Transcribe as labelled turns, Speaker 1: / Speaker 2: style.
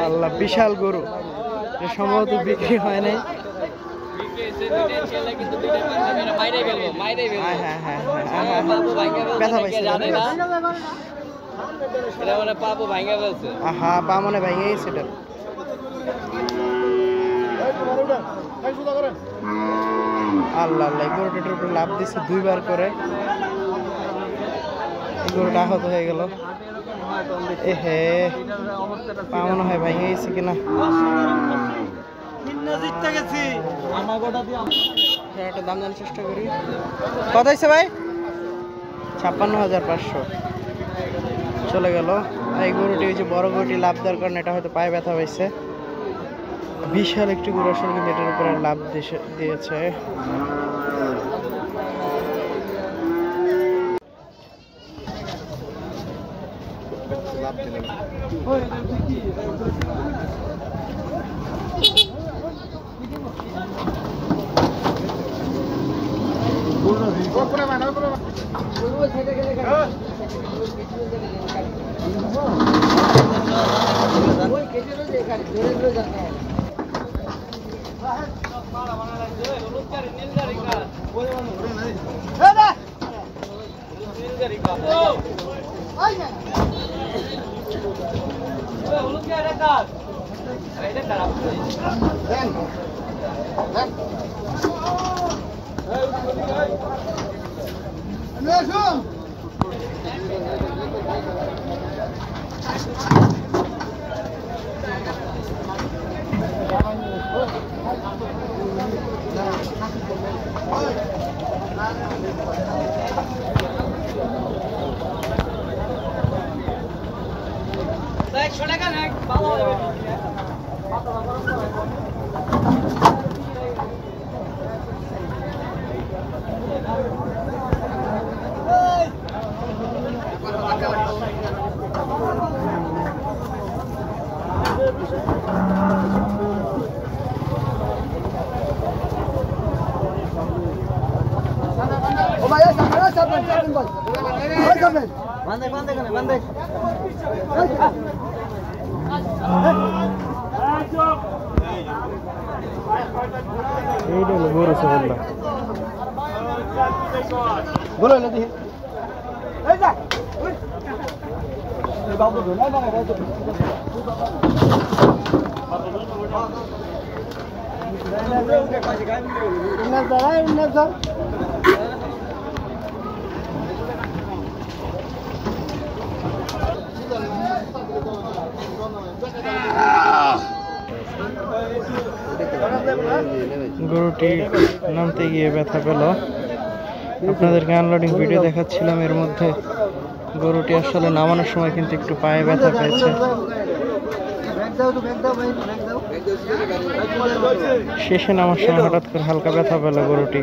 Speaker 1: আল্লাহ, বিশাল গরু, সম্ভবত বিক্রি হয় নাই। হ্যাঁ, পা মনে ভাঙে গেছে এটা। আল্লাহ আল্লাহ, গরুটার উপরে লাভ দিচ্ছে দুইবার করে, গরুটা আহত হয়ে গেল। এ হে, পা মনে হয় ভাঙে গেছে কিনা। একটা দাম জানার চেষ্টা করি। কত হয়েছে ভাই? 56,500 চলে গেল। এই গরুটি, ওই যে বড় গরুটি লাভ দেওয়ার কারণে এটা হয়তো পায়ে ব্যথা পাইছে। বিশাল একটি গরু আসলে, কিন্তু এটার উপরে লাভ দিয়েছে। গরু সবল্লা বলো না দেখি। গরুটি নামতে গিয়ে ব্যথা পেল। আপনাদেরকে আনলোডিং ভিডিও দেখাচ্ছিলাম, এর মধ্যে গরুটি আসলে নামানোর সময় কিন্তু একটু পায়ে ব্যথা পেয়েছে। শেষে নামার সময় হঠাৎ করে হালকা ব্যথা পেল গরুটি।